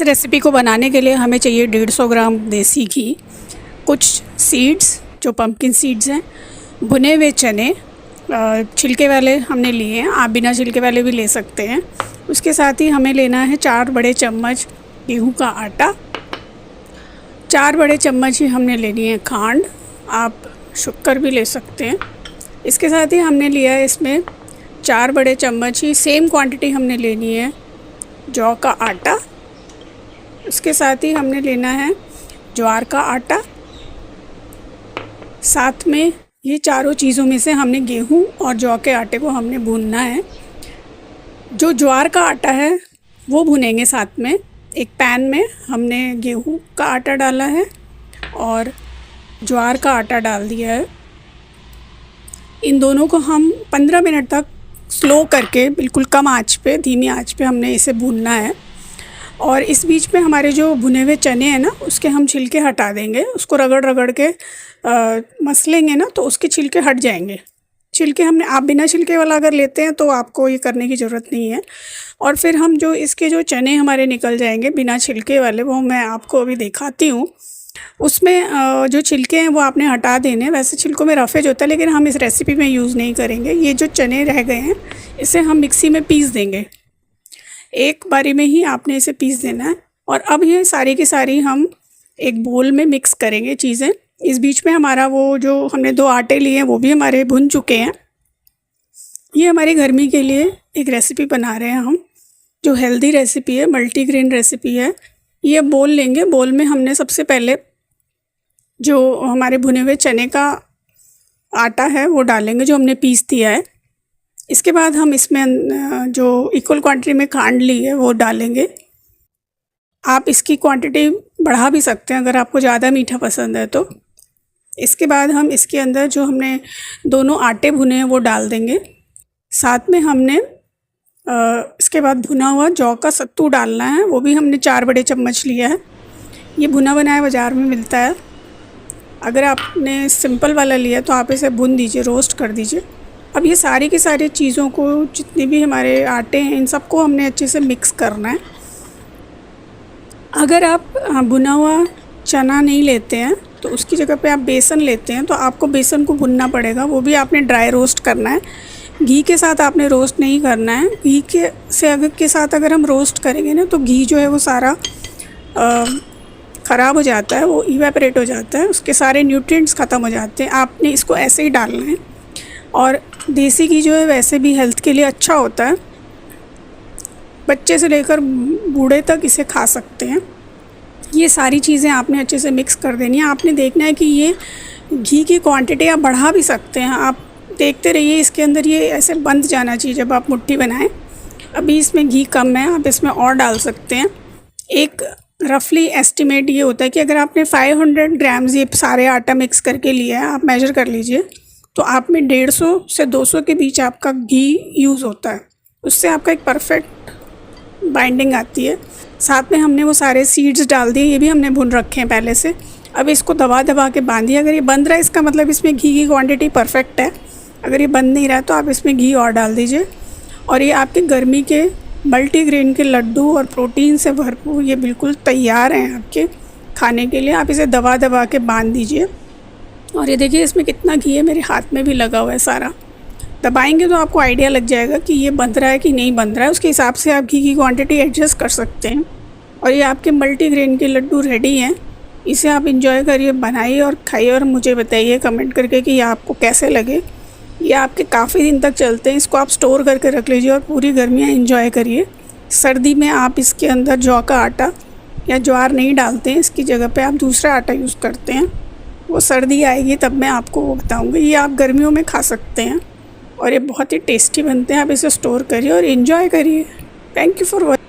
इस रेसिपी को बनाने के लिए हमें चाहिए 150 ग्राम देसी घी, कुछ सीड्स जो पंपकिन सीड्स हैं, भुने हुए चने छिलके वाले हमने लिए हैं, आप बिना छिलके वाले भी ले सकते हैं। उसके साथ ही हमें लेना है 4 बड़े चम्मच गेहूं का आटा, 4 बड़े चम्मच ही हमने लेनी है खांड, आप शक्कर भी ले सकते हैं। इसके साथ ही हमने लिया है इसमें 4 बड़े चम्मच ही सेम क्वांटिटी हमने लेनी है जौ का आटा। इसके साथ ही हमने लेना है ज्वार का आटा। साथ में ये चारों चीज़ों में से हमने गेहूं और जौ के आटे को हमने भूनना है। जो ज्वार का आटा है वो भुनेंगे साथ में। एक पैन में हमने गेहूं का आटा डाला है और ज्वार का आटा डाल दिया है। इन दोनों को हम 15 मिनट तक स्लो करके बिल्कुल कम आंच पे, धीमी आंच पे हमने इसे भूनना है। और इस बीच में हमारे जो भुने हुए चने हैं ना, उसके हम छिलके हटा देंगे। उसको रगड़ रगड़ के मसलेंगे ना तो उसके छिलके हट जाएंगे। छिलके हमने, आप बिना छिलके वाला अगर लेते हैं तो आपको ये करने की ज़रूरत नहीं है। और फिर हम जो इसके जो चने हमारे निकल जाएंगे बिना छिलके वाले, वो मैं आपको अभी दिखाती हूँ। उसमें जो छिलके हैं वो आपने हटा देने। वैसे छिलकों में रफेज होता है लेकिन हम इस रेसिपी में यूज़ नहीं करेंगे। ये जो चने रह गए हैं इसे हम मिक्सी में पीस देंगे। एक बारी में ही आपने इसे पीस देना है। और अब ये सारी की सारी हम एक बोल में मिक्स करेंगे चीज़ें। इस बीच में हमारा वो जो हमने 2 आटे लिए हैं वो भी हमारे भुन चुके हैं। ये हमारी गर्मी के लिए एक रेसिपी बना रहे हैं हम, जो हेल्दी रेसिपी है, मल्टीग्रेन रेसिपी है। ये बोल लेंगे। बोल में हमने सबसे पहले जो हमारे भुने हुए चने का आटा है वो डालेंगे, जो हमने पीस दिया है। इसके बाद हम इसमें जो इक्वल क्वांटिटी में खांड ली है वो डालेंगे। आप इसकी क्वांटिटी बढ़ा भी सकते हैं अगर आपको ज़्यादा मीठा पसंद है तो। इसके बाद हम इसके अंदर जो हमने दोनों आटे भुने हैं वो डाल देंगे। साथ में हमने इसके बाद भुना हुआ जौ का सत्तू डालना है, वो भी हमने 4 बड़े चम्मच लिया है। ये भुना बनाया बाज़ार में मिलता है। अगर आपने सिंपल वाला लिया तो आप इसे भून दीजिए, रोस्ट कर दीजिए। अब ये सारी की सारी चीज़ों को, जितने भी हमारे आटे हैं, इन सबको हमने अच्छे से मिक्स करना है। अगर आप भुना हुआ चना नहीं लेते हैं तो उसकी जगह पे आप बेसन लेते हैं तो आपको बेसन को भुनना पड़ेगा। वो भी आपने ड्राई रोस्ट करना है, घी के साथ आपने रोस्ट नहीं करना है। घी के साथ अगर हम रोस्ट करेंगे ना तो घी जो है वो सारा ख़राब हो जाता है, वो इवेपोरेट हो जाता है, उसके सारे न्यूट्रिएंट्स ख़त्म हो जाते हैं। आपने इसको ऐसे ही डालना है। और देसी घी जो है वैसे भी हेल्थ के लिए अच्छा होता है। बच्चे से लेकर बूढ़े तक इसे खा सकते हैं। ये सारी चीज़ें आपने अच्छे से मिक्स कर देनी है। आपने देखना है कि ये घी की क्वांटिटी आप बढ़ा भी सकते हैं। आप देखते रहिए, इसके अंदर ये ऐसे बंध जाना चाहिए जब आप मुट्ठी बनाएं। अभी इसमें घी कम है, आप इसमें और डाल सकते हैं। एक रफली एस्टिमेट ये होता है कि अगर आपने 500 ग्राम्स ये सारे आटा मिक्स करके लिया है, आप मेजर कर लीजिए, तो आप में 150 से 200 के बीच आपका घी यूज़ होता है। उससे आपका एक परफेक्ट बाइंडिंग आती है। साथ में हमने वो सारे सीड्स डाल दिए, ये भी हमने भुन रखे हैं पहले से। अब इसको दबा दबा के बांधिए। अगर ये बंद रहा है इसका मतलब इसमें घी की क्वांटिटी परफेक्ट है। अगर ये बंद नहीं रहा तो आप इसमें घी और डाल दीजिए। और ये आपके गर्मी के मल्टीग्रेन के लड्डू और प्रोटीन से भरपूर ये बिल्कुल तैयार हैं आपके खाने के लिए। आप इसे दबा दबा के बांध दीजिए। और ये देखिए इसमें कितना घी है, मेरे हाथ में भी लगा हुआ है सारा। दबाएंगे तो आपको आइडिया लग जाएगा कि ये बंध रहा है कि नहीं बंध रहा है। उसके हिसाब से आप घी की क्वांटिटी एडजस्ट कर सकते हैं। और ये आपके मल्टीग्रेन के लड्डू रेडी हैं। इसे आप इंजॉय करिए, बनाइए और खाइए और मुझे बताइए कमेंट करके कि ये आपको कैसे लगे। ये आपके काफ़ी दिन तक चलते हैं। इसको आप स्टोर करके रख लीजिए और पूरी गर्मियाँ इंजॉय करिए। सर्दी में आप इसके अंदर जौ का आटा या ज्वार नहीं डालते हैं, इसकी जगह पे आप दूसरा आटा यूज़ करते हैं। वो सर्दी आएगी तब मैं आपको वो बताऊँगी। ये आप गर्मियों में खा सकते हैं और ये बहुत ही टेस्टी बनते हैं। आप इसे स्टोर करिए और इन्जॉय करिए। Thank you for watching.